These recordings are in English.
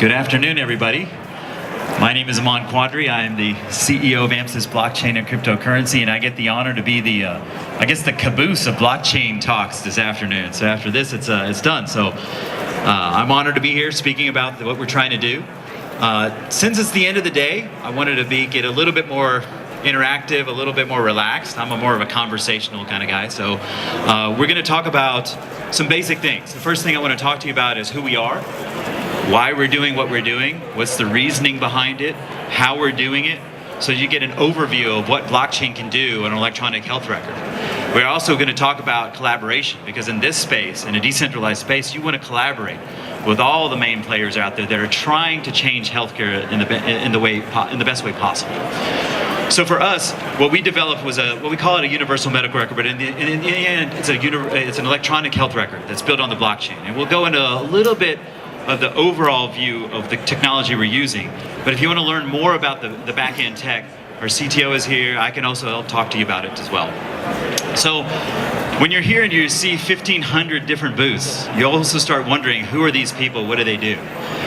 Good afternoon, everybody. My name is Amchart. I am the CEO of AMSys Blockchain and Cryptocurrency, and I get the honor to be the, the caboose of blockchain talks this afternoon. So after this, it's done. So I'm honored to be here speaking about what we're trying to do. Since it's the end of the day, I wanted to get a little bit more interactive, a little bit more relaxed. I'm more of a conversational kind of guy. So we're going to talk about some basic things. The first thing I want to talk to you about is who we are, why we're doing what we're doing, what's the reasoning behind it, how we're doing it, so you get an overview of what blockchain can do in an electronic health record. We're also going to talk about collaboration, because in this space, in a decentralized space, you want to collaborate with all the main players out there that are trying to change healthcare in the best way possible. So for us, what we developed was what we call it a universal medical record, but in the end, it's an electronic health record that's built on the blockchain. And we'll go into a little bit of the overall view of the technology we're using. But if you want to learn more about the back-end tech, our CTO is here. I can also talk to you about it as well. So when you're here and you see 1,500 different booths, you also start wondering, who are these people? What do they do?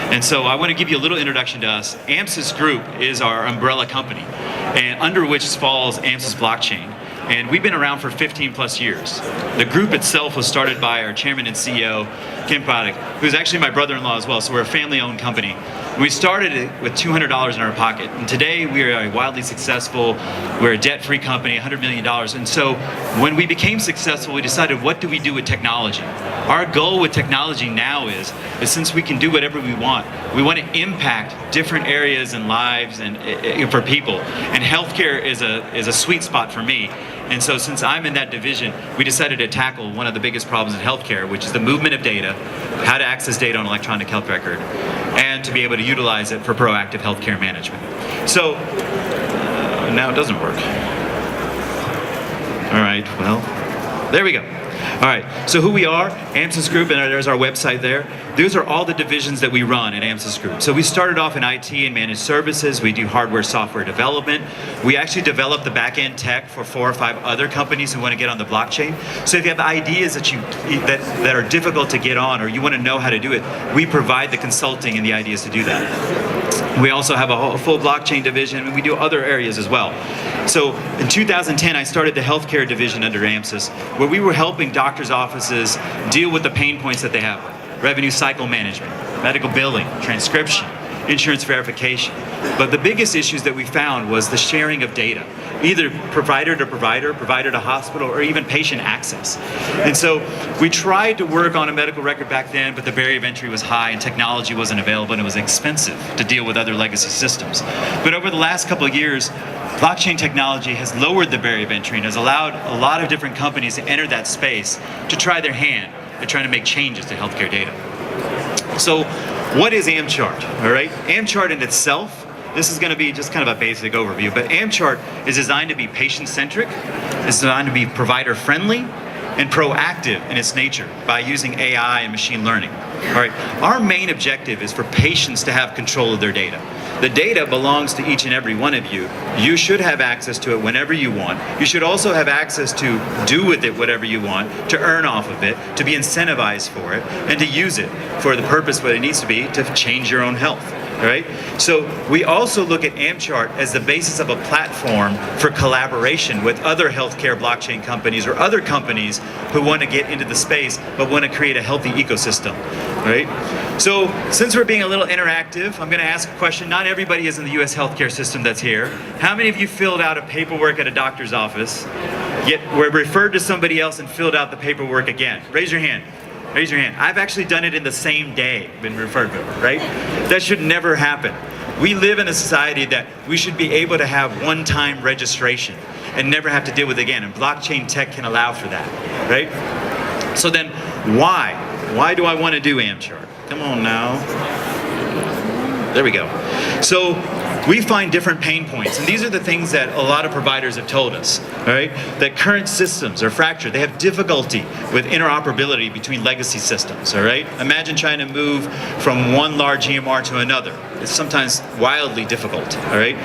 And so I want to give you a little introduction to us. AMSys Group is our umbrella company, and under which falls AMSys Blockchain. And we've been around for 15 plus years. The group itself was started by our chairman and CEO, Kim Paddock, who's actually my brother-in-law as well, so we're a family-owned company. We started it with $200 in our pocket, and today we are wildly successful. We're a debt-free company, $100 million, and so when we became successful, we decided, what do we do with technology? Our goal with technology now is since we can do whatever we want to impact different areas and lives and for people, and healthcare is a sweet spot for me. And so since I'm in that division, we decided to tackle one of the biggest problems in healthcare, which is the movement of data, how to access data on an electronic health record, and to be able to utilize it for proactive healthcare management. So now it doesn't work. All right, well, there we go. All right, so who we are, AMSys Group, and there's our website there. Those are all the divisions that we run at AMSys Group. So we started off in IT and managed services. We do hardware, software development. We actually develop the back-end tech for 4 or 5 other companies who want to get on the blockchain. So if you have ideas that are difficult to get on, or you want to know how to do it, we provide the consulting and the ideas to do that. We also have a full blockchain division, and we do other areas as well. So in 2010, I started the healthcare division under AMSys, where we were helping doctors' offices deal with the pain points that they have: revenue cycle management, medical billing, transcription, insurance verification. But the biggest issues that we found was the sharing of data, either provider to provider, provider to hospital, or even patient access. And so we tried to work on a medical record back then, but the barrier of entry was high and technology wasn't available, and it was expensive to deal with other legacy systems. But over the last couple of years, blockchain technology has lowered the barrier of entry and has allowed a lot of different companies to enter that space to try their hand at trying to make changes to healthcare data. So what is Amchart? All right, Amchart in itself, this is going to be just kind of a basic overview, but Amchart is designed to be patient-centric, it's designed to be provider-friendly, and proactive in its nature by using AI and machine learning. All right, our main objective is for patients to have control of their data. The data belongs to each and every one of you. You should have access to it whenever you want. You should also have access to do with it whatever you want, to earn off of it, to be incentivized for it, and to use it for the purpose what it needs to be, to change your own health. All right? So we also look at Amchart as the basis of a platform for collaboration with other healthcare blockchain companies or other companies who want to get into the space but want to create a healthy ecosystem. All right? So since we're being a little interactive, I'm going to ask a question. Not everybody is in the US healthcare system that's here. How many of you filled out a paperwork at a doctor's office, yet were referred to somebody else and filled out the paperwork again? Raise your hand. Raise your hand. I've actually done it in the same day, been referred to, right? That should never happen. We live in a society that we should be able to have one-time registration and never have to deal with it again, and blockchain tech can allow for that, right? So then why? Why do I want to do Amchart? Come on now. There we go. So we find different pain points, and these are the things that a lot of providers have told us, all right? That current systems are fractured. They have difficulty with interoperability between legacy systems, all right? Imagine trying to move from one large EMR to another. It's sometimes wildly difficult, all right?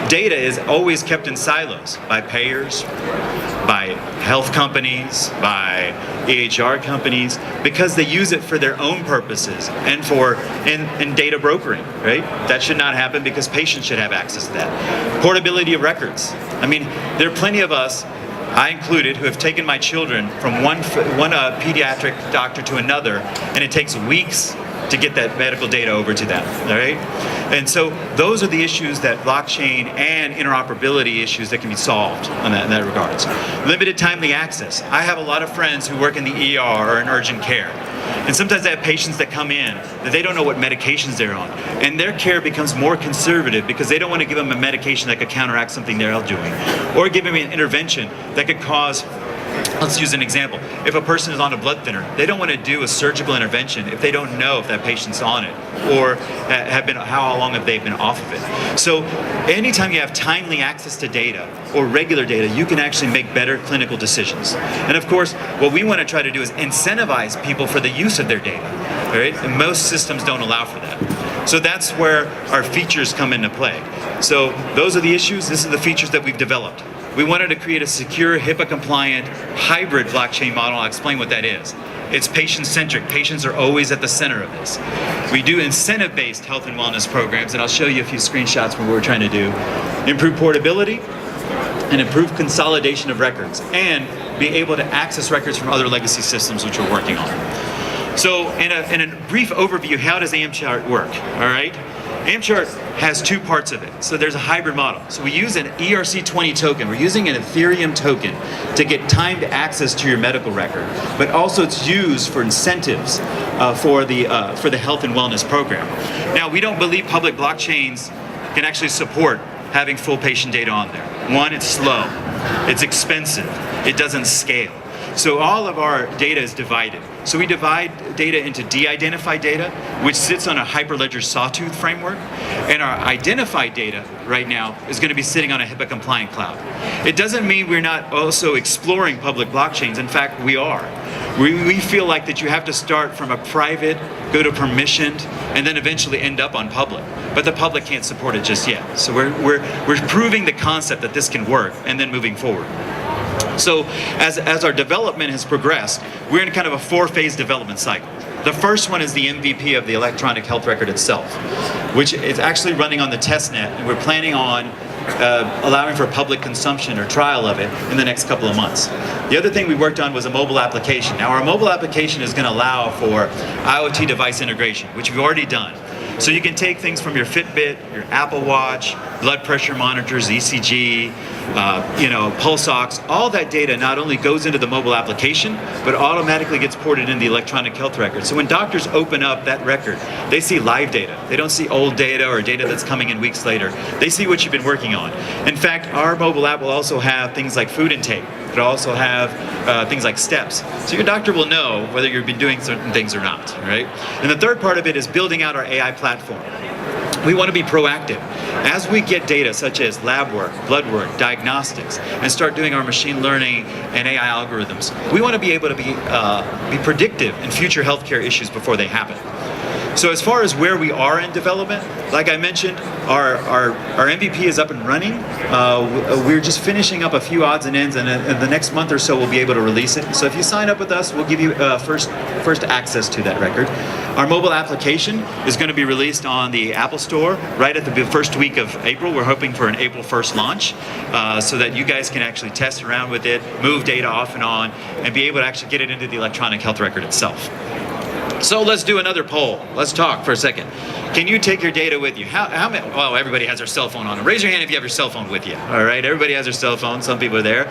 Data is always kept in silos by payers, by health companies, by EHR companies, because they use it for their own purposes and for in data brokering, right? That should not happen because patients should have access to that. Portability of records. I mean, there are plenty of us, I included, who have taken my children from one pediatric doctor to another, and it takes weeks to get that medical data over to them, all right? And so those are the issues that blockchain and interoperability issues that can be solved in that regards. Limited timely access. I have a lot of friends who work in the ER or in urgent care. And sometimes they have patients that come in that they don't know what medications they're on. And their care becomes more conservative because they don't want to give them a medication that could counteract something they're doing. Or give them an intervention that could cause, let's use an example. If a person is on a blood thinner, they don't want to do a surgical intervention if they don't know if that patient's on it or how long have they been off of it. So anytime you have timely access to data or regular data, you can actually make better clinical decisions. And of course, what we want to try to do is incentivize people for the use of their data, right? And most systems don't allow for that. So that's where our features come into play. So those are the issues. This is the features that we've developed. We wanted to create a secure, HIPAA-compliant, hybrid blockchain model. I'll explain what that is. It's patient-centric. Patients are always at the center of this. We do incentive-based health and wellness programs, and I'll show you a few screenshots from what we're trying to do. Improve portability and improve consolidation of records, and be able to access records from other legacy systems which we're working on. So in a brief overview, how does Amchart work, all right? Amchart has two parts of it. So there's a hybrid model. So we use an ERC20 token. We're using an Ethereum token to get timed access to your medical record, but also it's used for incentives for the health and wellness program. Now, we don't believe public blockchains can actually support having full patient data on there. One, it's slow, it's expensive, it doesn't scale. So all of our data is divided. So we divide data into de-identified data, which sits on a Hyperledger Sawtooth framework, and our identified data right now is going to be sitting on a HIPAA-compliant cloud. It doesn't mean we're not also exploring public blockchains. In fact, we are. We feel like that you have to start from a private, go to permissioned, and then eventually end up on public. But the public can't support it just yet. So we're proving the concept that this can work, and then moving forward. So as our development has progressed, we're in kind of a four-phase development cycle. The first one is the MVP of the electronic health record itself, which is actually running on the test net, and we're planning on allowing for public consumption or trial of it in the next couple of months. The other thing we worked on was a mobile application. Now, our mobile application is going to allow for IoT device integration, which we've already done. So you can take things from your Fitbit, your Apple Watch, blood pressure monitors, ECG, pulse ox. All that data not only goes into the mobile application, but automatically gets ported into the electronic health record. So when doctors open up that record, they see live data. They don't see old data or data that's coming in weeks later. They see what you've been working on. In fact, our mobile app will also have things like food intake. It'll also have things like steps. So your doctor will know whether you've been doing certain things or not, right? And the third part of it is building out our AI platform. We want to be proactive. As we get data such as lab work, blood work, diagnostics, and start doing our machine learning and AI algorithms, we want to be able to be predictive in future healthcare issues before they happen. So as far as where we are in development, like I mentioned, our MVP is up and running. We're just finishing up a few odds and ends, and in the next month or so we'll be able to release it. So if you sign up with us, we'll give you first access to that record. Our mobile application is going to be released on the Apple Store right at the first week of April. We're hoping for an April 1st launch so that you guys can actually test around with it, move data off and on, and be able to actually get it into the electronic health record itself. So let's do another poll. Let's talk for a second. Can you take your data with you? How many? Well, everybody has their cell phone on them. Raise your hand if you have your cell phone with you. All right, everybody has their cell phone. Some people are there.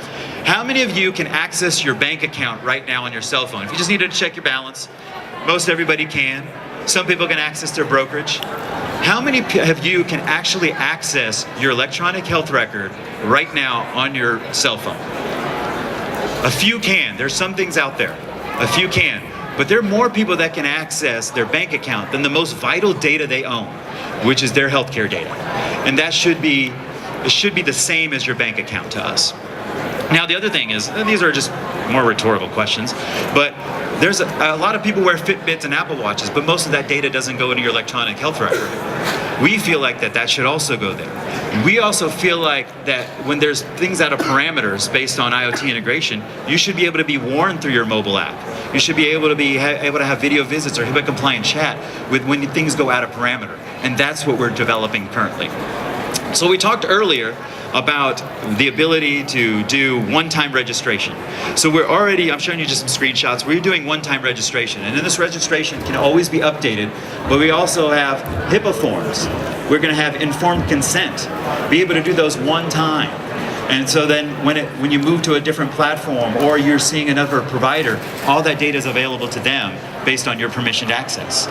How many of you can access your bank account right now on your cell phone? If you just needed to check your balance, most everybody can. Some people can access their brokerage. How many of you can actually access your electronic health record right now on your cell phone? A few can. There's some things out there. A few can. But there are more people that can access their bank account than the most vital data they own, which is their healthcare data. And that should be the same as your bank account to us. Now, the other thing is, these are just more rhetorical questions, but there's a lot of people wear Fitbits and Apple Watches, but most of that data doesn't go into your electronic health record. We feel like that should also go there. We also feel like that when there's things out of parameters based on IoT integration, you should be able to be warned through your mobile app. You should be able to have video visits or HIPAA compliant chat with when things go out of parameter. And that's what we're developing currently. So we talked earlier about the ability to do one-time registration. So I'm showing you just some screenshots. We're doing one-time registration, and then this registration can always be updated, but we also have HIPAA forms. We're gonna have informed consent, be able to do those one time. And so then when you move to a different platform or you're seeing another provider, all that data is available to them based on your permissioned access.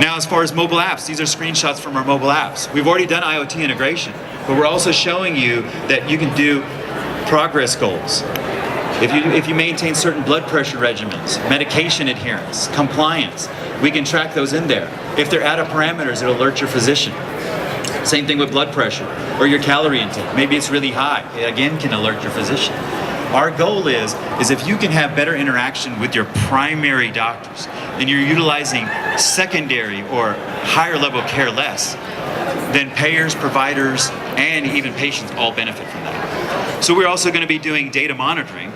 Now, as far as mobile apps, these are screenshots from our mobile apps. We've already done IoT integration, but we're also showing you that you can do progress goals. If you maintain certain blood pressure regimens, medication adherence, compliance, we can track those in there. If they're out of parameters, it'll alert your physician. Same thing with blood pressure or your calorie intake. Maybe it's really high. It again can alert your physician. Our goal is if you can have better interaction with your primary doctors and you're utilizing secondary or higher level care less, then payers, providers, and even patients all benefit from that. So we're also going to be doing data monitoring.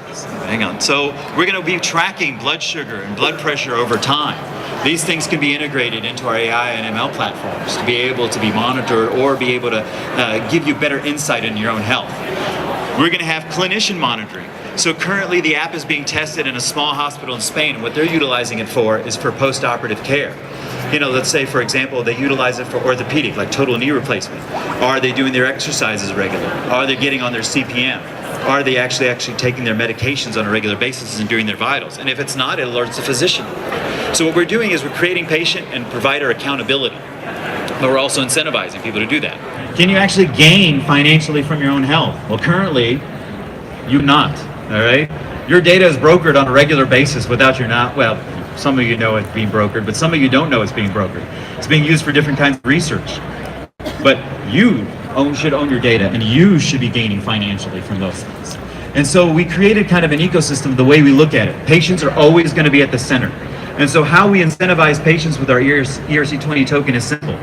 Hang on. So we're going to be tracking blood sugar and blood pressure over time. These things can be integrated into our AI and ML platforms to be able to be monitored or be able to give you better insight into your own health. We're going to have clinician monitoring. So currently the app is being tested in a small hospital in Spain, and what they're utilizing it for is for post-operative care. You know, let's say, for example, they utilize it for orthopedic, like total knee replacement. Are they doing their exercises regularly? Are they getting on their CPM? Are they actually taking their medications on a regular basis and doing their vitals? And if it's not, it alerts the physician. So what we're doing is we're creating patient and provider accountability, but we're also incentivizing people to do that. Can you actually gain financially from your own health? Well, currently, you're not, all right? Your data is brokered on a regular basis without your well, some of you know it's being brokered, but some of you don't know it's being brokered. It's being used for different kinds of research. But you should own your data, and you should be gaining financially from those things. And so we created kind of an ecosystem the way we look at it. Patients are always going to be at the center. And so how we incentivize patients with our ERC20 token is simple.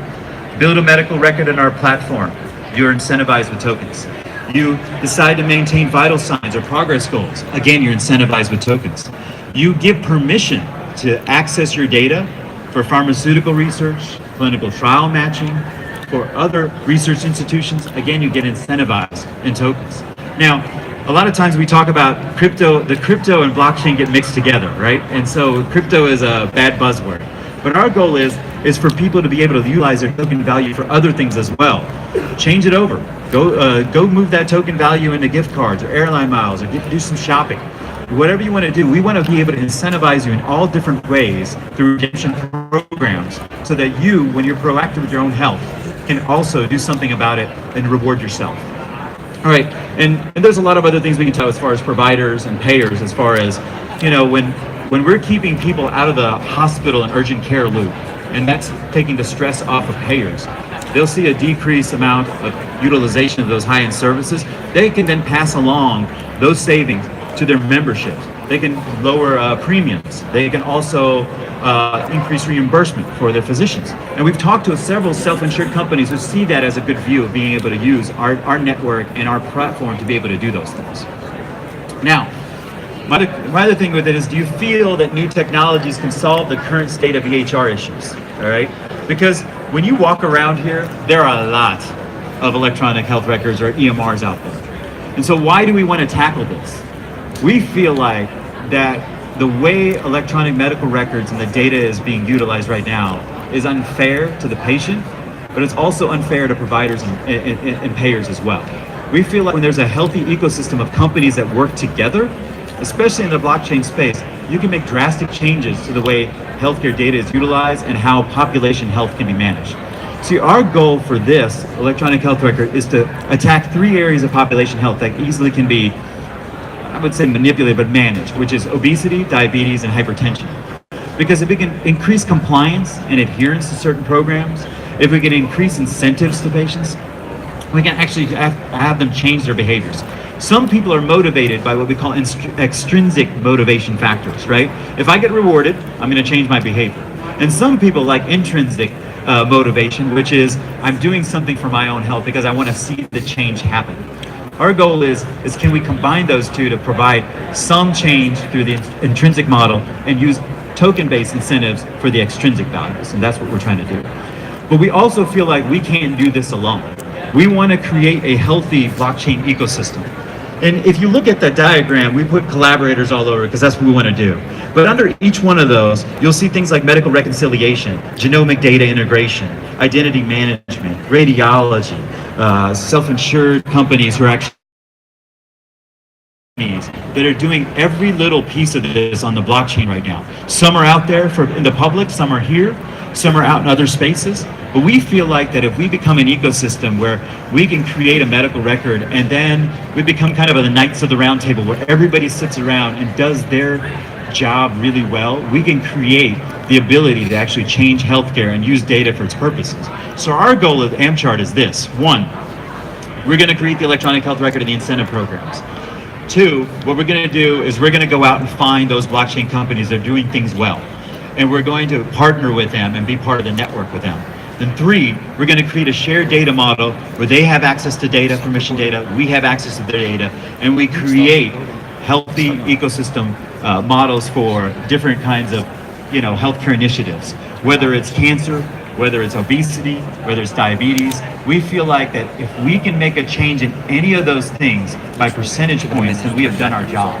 Build a medical record in our platform. You're incentivized with tokens. You decide to maintain vital signs or progress goals. Again, you're incentivized with tokens. You give permission to access your data for pharmaceutical research, clinical trial matching, for other research institutions. Again, you get incentivized in tokens. Now, a lot of times we talk about the crypto and blockchain get mixed together, right? And so crypto is a bad buzzword. But our goal is for people to be able to utilize their token value for other things as well. Change it over. Go move that token value into gift cards or airline miles or do some shopping. Whatever you want to do, we want to be able to incentivize you in all different ways through redemption programs so that you, when you're proactive with your own health, can also do something about it and reward yourself. All right, and there's a lot of other things we can tell as far as providers and payers, as far as, you know, when we're keeping people out of the hospital and urgent care loop, and that's taking the stress off of payers, they'll see a decreased amount of utilization of those high-end services. They can then pass along those savings to their membership. They can lower premiums. They can also increase reimbursement for their physicians. And we've talked to several self-insured companies who see that as a good view of being able to use our network and our platform to be able to do those things. Now, my other thing with it is, do you feel that new technologies can solve the current state of EHR issues? All right? Because when you walk around here, there are a lot of electronic health records or EMRs out there. And so why do we want to tackle this? We feel like that the way electronic medical records and the data is being utilized right now is unfair to the patient, but it's also unfair to providers and payers as well. We feel like when there's a healthy ecosystem of companies that work together, especially in the blockchain space, you can make drastic changes to the way healthcare data is utilized and how population health can be managed. See, our goal for this electronic health record is to attack 3 areas of population health that easily can be, I would say, manipulated but managed, which is obesity, diabetes, and hypertension. Because if we can increase compliance and adherence to certain programs, if we can increase incentives to patients, we can actually have them change their behaviors. Some people are motivated by what we call extrinsic motivation factors, right? If I get rewarded, I'm going to change my behavior. And some people like intrinsic, motivation, which is I'm doing something for my own health because I want to see the change happen. Our goal is can we combine those two to provide some change through the intrinsic model and use token-based incentives for the extrinsic values, and that's what we're trying to do. But we also feel like we can't do this alone. We want to create a healthy blockchain ecosystem. And if you look at that diagram, we put collaborators all over because that's what we want to do. But under each one of those, you'll see things like medical reconciliation, genomic data integration, identity management, radiology, self-insured companies who are actually that are doing every little piece of this on the blockchain right now. Some are out there in the public, some are here, some are out in other spaces. But we feel like that if we become an ecosystem where we can create a medical record and then we become kind of the knights of the round table where everybody sits around and does their job really well, we can create the ability to actually change healthcare and use data for its purposes. So our goal at Amchart is this. One, we're going to create the electronic health record and the incentive programs. Two, what we're going to do is we're going to go out and find those blockchain companies that are doing things well. And we're going to partner with them and be part of the network with them. Then three, we're going to create a shared data model where they have access to data, permission data, we have access to their data, and we create healthy ecosystem models for different kinds of, healthcare initiatives. Whether it's cancer, whether it's obesity, whether it's diabetes, we feel like that if we can make a change in any of those things by percentage points, then we have done our job.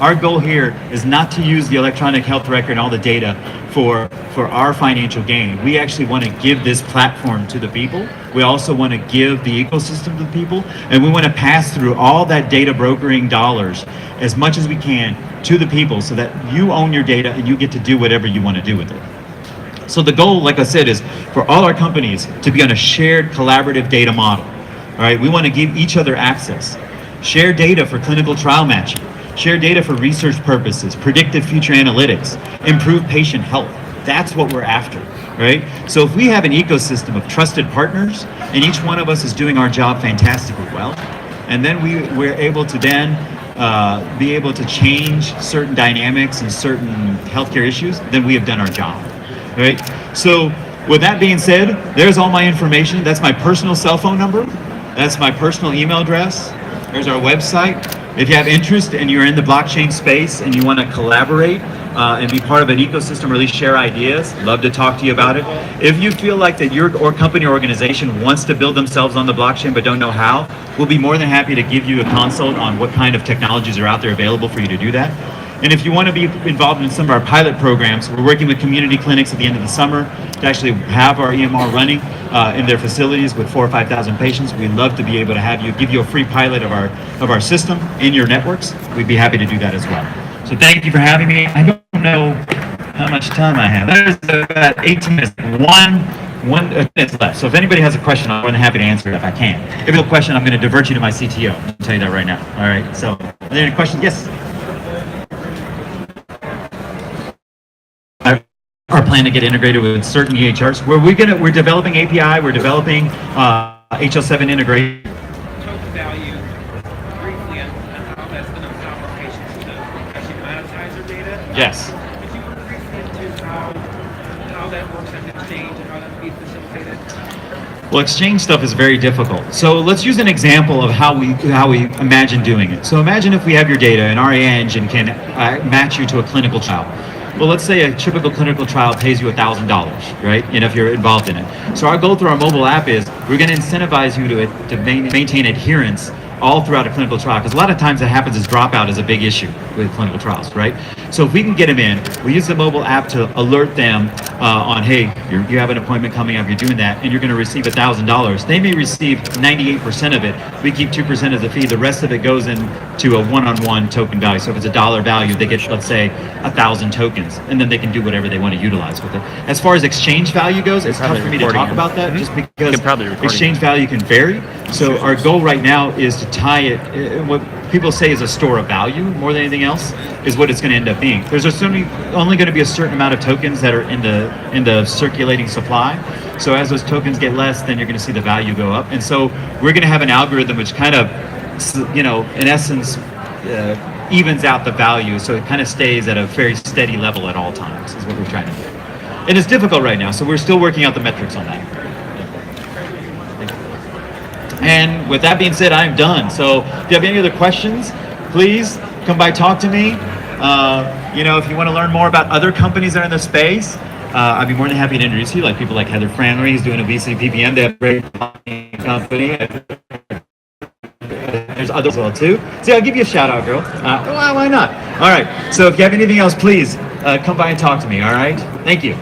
Our goal here is not to use the electronic health record and all the data for our financial gain. We actually want to give this platform to the people. We also want to give the ecosystem to the people, and we want to pass through all that data brokering dollars as much as we can to the people so that you own your data and you get to do whatever you want to do with it. So the goal, like I said, is for all our companies to be on a shared collaborative data model. All right, we want to give each other access. Share data for clinical trial matching. Share data for research purposes, predictive future analytics, improve patient health. That's what we're after, right? So if we have an ecosystem of trusted partners and each one of us is doing our job fantastically well, and then we're able to then be able to change certain dynamics and certain healthcare issues, then we have done our job, right? So with that being said, there's all my information. That's my personal cell phone number. That's my personal email address. There's our website. If you have interest and you're in the blockchain space and you want to collaborate and be part of an ecosystem or at least share ideas, love to talk to you about it. If you feel like that your company or organization wants to build themselves on the blockchain but don't know how, we'll be more than happy to give you a consult on what kind of technologies are out there available for you to do that. And if you want to be involved in some of our pilot programs, we're working with community clinics at the end of the summer to actually have our EMR running in their facilities with 4,000 or 5,000 patients. We'd love to be able to give you a free pilot of our system in your networks. We'd be happy to do that as well. So thank you for having me. I don't know how much time I have. There's about 18 minutes, one minutes left. So if anybody has a question, I'm more than happy to answer it if I can. If you have a question, I'm going to divert you to my CTO. I'll tell you that right now. All right. So are there any questions? Yes. Our plan to get integrated with certain EHRs. We're developing API. We're developing HL7 integration. Token value briefly on how that's going to empower patients to actually monetize their data. Yes. Could you go briefly into how that works on exchange and how that can be facilitated? Well, exchange stuff is very difficult. So let's use an example of how we imagine doing it. So imagine if we have your data and our AI engine can match you to a clinical trial. Well, let's say a typical clinical trial pays you $1,000, right? If you're involved in it. So our goal through our mobile app is we're going to incentivize you to maintain adherence all throughout a clinical trial, because a lot of times that happens is dropout is a big issue with clinical trials, right? So if we can get them in, we use the mobile app to alert them on, hey, you have an appointment coming up, you're doing that, and you're going to receive $1,000. They may receive 98% of it. We keep 2% as a fee. The rest of it goes into a one-on-one token value. So if it's $1 value, they get, let's say, 1,000 tokens, and then they can do whatever they want to utilize with it. As far as exchange value goes, it's tough for me to talk about that, just because exchange value can vary. So our goal right now is to tie it, what people say is a store of value more than anything else, is what it's going to end up being. There's only going to be a certain amount of tokens that are in the circulating supply. So as those tokens get less, then you're going to see the value go up. And so we're going to have an algorithm which kind of, in essence, evens out the value, so it kind of stays at a very steady level at all times, is what we're trying to do. It is difficult right now, so we're still working out the metrics on that. And with that being said, I'm done. So if you have any other questions, please come by, talk to me. If you want to learn more about other companies that are in the space, I'd be more than happy to introduce you, like people like Heather Frannery, who's doing obesity PPM. They have a great company. There's others as well too. See, I'll give you a shout out, girl. Why not? All right. So if you have anything else, please come by and talk to me. All right. Thank you.